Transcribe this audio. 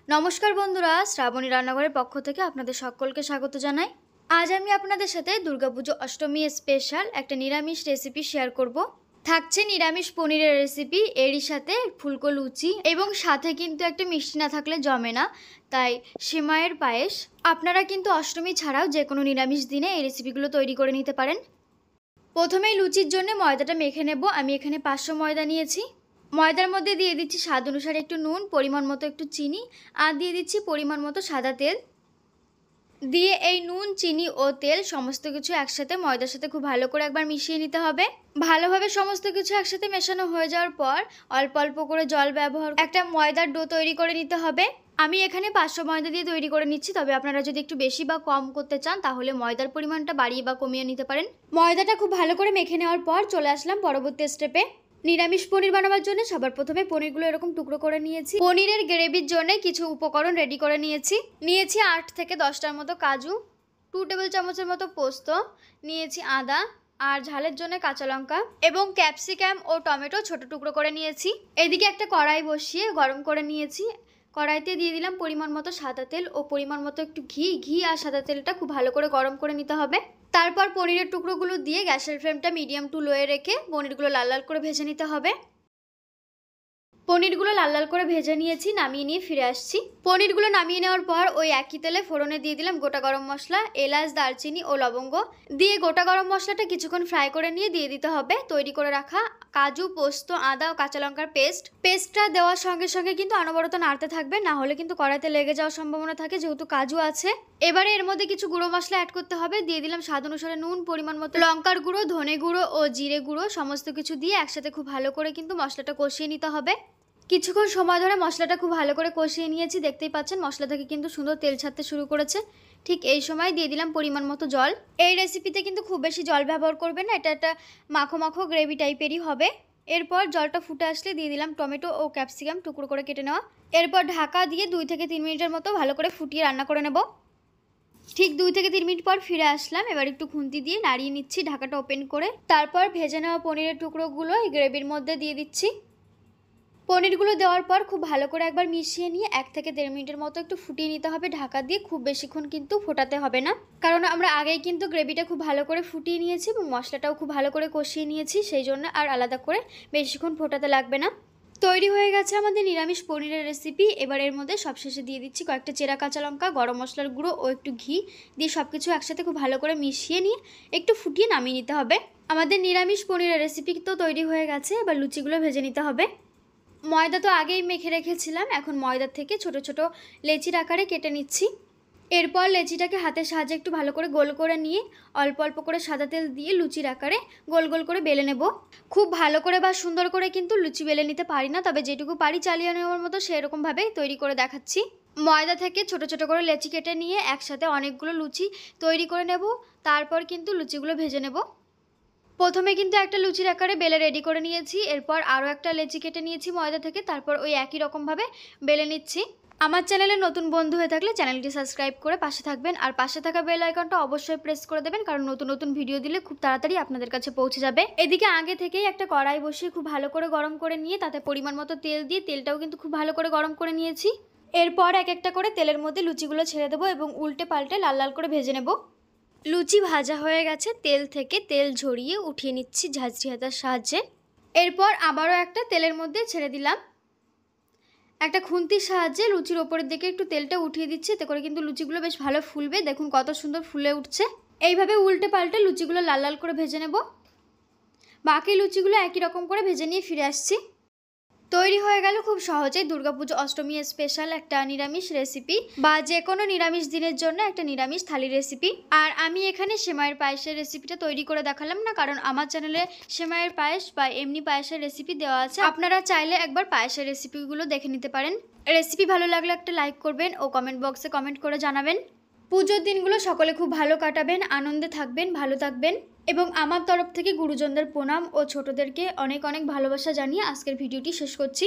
নমস্কার বন্ধুরা, শ্রাবণী রান্নাঘরের পক্ষ থেকে আপনাদের সকলকে স্বাগত জানাই। আজ আমি আপনাদের সাথে দুর্গাপুজো অষ্টমী স্পেশাল একটা নিরামিষ রেসিপি শেয়ার করব। থাকছে নিরামিষ পনিরের রেসিপি, এরই সাথে ফুলকো লুচি এবং সাথে কিন্তু একটা মিষ্টি না থাকলে জমে না, তাই সেমাইয়ের পায়েস। আপনারা কিন্তু অষ্টমী ছাড়াও যে কোনো নিরামিষ দিনে এই রেসিপিগুলো তৈরি করে নিতে পারেন। প্রথমেই লুচির জন্য ময়দাটা মেখে নেব। আমি এখানে 500 ময়দা নিয়েছি। ময়দার মধ্যে দিয়ে দিচ্ছি স্বাদ অনুসারে একটু নুন, পরিমাণ মতো একটু চিনি, আর দিয়ে দিচ্ছি পরিমাণ মতো সাদা তেল। দিয়ে এই নুন, চিনি ও তেল সমস্ত কিছু একসাথে ময়দার সাথে খুব ভালো করে একবার মিশিয়ে নিতে হবে। ভালোভাবে সমস্ত কিছু একসাথে মেশানো হয়ে যাওয়ার পর অল্প অল্প করে জল ব্যবহার একটা ময়দার ডো তৈরি করে নিতে হবে। আমি এখানে 500 ময়দা দিয়ে তৈরি করে নিচ্ছি, তবে আপনারা যদি একটু বেশি বা কম করতে চান তাহলে ময়দার পরিমাণটা বাড়িয়ে বা কমিয়ে নিতে পারেন। ময়দাটা খুব ভালো করে মেখে নেওয়ার পর চলে আসলাম পরবর্তী স্টেপে। নিরামিষ পনির বানাবার জন্য সবার প্রথমে পনিরগুলো এরকম টুকরো করে নিয়েছি। পনিরের গ্রেভির জন্য কিছু উপকরণ রেডি করে নিয়েছি। 8 থেকে 10টার মতো কাজু, 2 টেবিল চামচের মতো পোস্ত, নিয়েছি আদা, আর ঝালের জন্য কাঁচা লঙ্কা এবং ক্যাপসিকাম ও টমেটো ছোট টুকরো করে নিয়েছি। এদিকে একটা কড়াই বসিয়ে গরম করে নিয়েছি। কড়াইতে দিয়ে দিলাম পরিমাণ মতো সাদা তেল ও পরিমাণ মতো একটু ঘি আর সাদা তেলটা খুব ভালো করে গরম করে নিতে হবে। তারপর পনিরের টুকরোগুলো দিয়ে গ্যাসের ফ্লেমটা মিডিয়াম টু লোয়ে রেখে পনিরগুলো লাল লাল করে ভেজে নিতে হবে। পনিরগুলো লাল লাল করে ভেজে নিয়েছি, নামিয়ে নিয়ে ফিরে আসছি। পনিরগুলো নামিয়ে নেওয়ার পর ওই একই তেলে ফোড়নে দিয়ে দিলাম গোটা গরম মশলা, এলাচ, দারচিনি ও লবঙ্গ। দিয়ে গোটা গরম মশলাটা কিছুক্ষণ ফ্রাই করে নিয়ে দিয়ে দিতে হবে তৈরি করে রাখা কাজু, পোস্ত, আদা ও কাঁচা লঙ্কার পেস্টটা দেওয়ার সঙ্গে সঙ্গে কিন্তু অনবরত নাড়তে থাকবে, না হলে কিন্তু কড়াইতে লেগে যাওয়ার সম্ভাবনা থাকে যেহেতু কাজু আছে। এবারে এর মধ্যে কিছু গুঁড়ো মশলা অ্যাড করতে হবে। দিয়ে দিলাম স্বাদ অনুসারে নুন, পরিমাণ মতো লঙ্কার গুঁড়ো, ধনে গুঁড়ো ও জিরে গুঁড়ো সমস্ত কিছু দিয়ে একসাথে খুব ভালো করে কিন্তু মশলাটা কষিয়ে নিতে হবে। কিছুক্ষণ সময় ধরে মশলাটা খুব ভালো করে কষিয়ে নিয়েছি। দেখতেই পাচ্ছেন মশলা থেকে কিন্তু সুন্দর তেল ছাড়তে শুরু করেছে। ঠিক এই সময় দিয়ে দিলাম পরিমাণ মতো জল। এই রেসিপিতে কিন্তু খুব বেশি জল ব্যবহার করবেন না, এটা একটা মাখো মাখো গ্রেভি টাইপেরই হবে। এরপর জলটা ফুটে আসলে দিয়ে দিলাম টমেটো ও ক্যাপসিকাম টুকরো করে কেটে নেওয়া। এরপর ঢাকা দিয়ে 2 থেকে 3 মিনিটের মতো ভালো করে ফুটিয়ে রান্না করে নেব। ঠিক 2 থেকে 3 মিনিট পর ফিরে আসলাম। এবার একটু খুন্তি দিয়ে নাড়িয়ে নিচ্ছি ঢাকাটা ওপেন করে। তারপর ভেজে নেওয়া পনিরের টুকরোগুলো এই গ্রেভির মধ্যে দিয়ে দিচ্ছি। পনিরগুলো দেওয়ার পর খুব ভালো করে একবার মিশিয়ে নিয়ে 1 থেকে 1.5 মিনিটের মতো একটু ফুটিয়ে নিতে হবে ঢাকা দিয়ে। খুব বেশিক্ষণ কিন্তু ফোটাতে হবে না, কারণ আমরা আগেই কিন্তু গ্রেভিটা খুব ভালো করে ফুটিয়ে নিয়েছি এবং মশলাটাও খুব ভালো করে কষিয়ে নিয়েছি, সেই জন্য আর আলাদা করে বেশিক্ষণ ফোটাতে লাগবে না। তৈরি হয়ে গেছে আমাদের নিরামিষ পনিরের রেসিপি। এবার এর মধ্যে সবশেষে দিয়ে দিচ্ছি কয়েকটা চেরা কাঁচা লঙ্কা, গরম মশলার গুঁড়ো ও একটু ঘি দিয়ে সব কিছু একসাথে খুব ভালো করে মিশিয়ে নিয়ে একটু ফুটিয়ে নামিয়ে নিতে হবে। আমাদের নিরামিষ পনিরের রেসিপি তো তৈরি হয়ে গেছে। এবার লুচিগুলো ভেজে নিতে হবে। ময়দা তো আগেই মেখে রেখেছিলাম, এখন ময়দার থেকে ছোট ছোট লেচির আকারে কেটে নিচ্ছি। এরপর লেচিটাকে হাতের সাহায্যে একটু ভালো করে গোল করে নিয়ে অল্প অল্প করে সাদা তেল দিয়ে লুচির আকারে গোল গোল করে বেলে নেব। খুব ভালো করে বা সুন্দর করে কিন্তু লুচি বেলে নিতে পারি না, তবে যেটুকু পারি চালিয়ে নেওয়ার মতো সেরকমভাবে তৈরি করে দেখাচ্ছি। ময়দা থেকে ছোট ছোট করে লেচি কেটে নিয়ে একসাথে অনেকগুলো লুচি তৈরি করে নেব। তারপর কিন্তু লুচিগুলো ভেজে নেব। প্রথমে কিন্তু একটা লুচির আকারে বেলে রেডি করে নিয়েছি। এরপর আরও একটা লেচি কেটে নিয়েছি ময়দা থেকে, তারপর ওই একই রকমভাবে বেলে নিচ্ছি। আমার চ্যানেলে নতুন বন্ধু হয়ে থাকলে চ্যানেলটি সাবস্ক্রাইব করে পাশে থাকবেন, আর পাশে থাকা বেল আইকনটা অবশ্যই প্রেস করে দেবেন, কারণ নতুন নতুন ভিডিও দিলে খুব তাড়াতাড়ি আপনাদের কাছে পৌঁছে যাবে। এদিকে আগে থেকেই একটা কড়াই বসিয়ে খুব ভালো করে গরম করে নিয়ে তাতে পরিমাণ মতো তেল দিয়ে তেলটাও কিন্তু খুব ভালো করে গরম করে নিয়েছি। এরপর এক একটা করে তেলের মধ্যে লুচিগুলো ছেড়ে দেবো এবং উল্টে পাল্টে লাল লাল করে ভেজে নেব। লুচি ভাজা হয়ে গেছে, তেল থেকে তেল ঝরিয়ে উঠিয়ে নিচ্ছি ঝাঁঝরি হাতার সাহায্যে। এরপর আবারও একটা তেলের মধ্যে ছেড়ে দিলাম। একটা খুন্তির সাহায্যে লুচির ওপরের দিকে একটু তেলটা উঠিয়ে দিচ্ছি, এতে করে কিন্তু লুচিগুলো বেশ ভালো ফুলবে। দেখুন কত সুন্দর ফুলে উঠছে। এইভাবে উল্টে পাল্টে লুচিগুলো লাল লাল করে ভেজে নেব। বাকি লুচিগুলো একই রকম করে ভেজে নিয়ে ফিরে আসছি। তৈরি হয়ে গেল খুব সহজেই দুর্গাপুজো অষ্টমী স্পেশাল একটা নিরামিষ রেসিপি, বা যে কোনো নিরামিষ দিনের জন্য একটা নিরামিষ থালি রেসিপি। আর আমি এখানে সেমাইয়ের পায়েসের রেসিপিটা তৈরি করে দেখালাম না, কারণ আমার চ্যানেলে সেমাইয়ের পায়েস বা এমনি পায়েসের রেসিপি দেওয়া আছে। আপনারা চাইলে একবার পায়েসের রেসিপিগুলো দেখে নিতে পারেন। রেসিপি ভালো লাগলে একটা লাইক করবেন ও কমেন্ট বক্সে কমেন্ট করে জানাবেন। পুজোর দিনগুলো সকলে খুব ভালো কাটাবেন, আনন্দে থাকবেন, ভালো থাকবেন। এবং আমার তরফ থেকে গুরুজনদের প্রণাম ও ছোটদেরকে অনেক অনেক ভালোবাসা জানিয়ে আজকের ভিডিওটি শেষ করছি।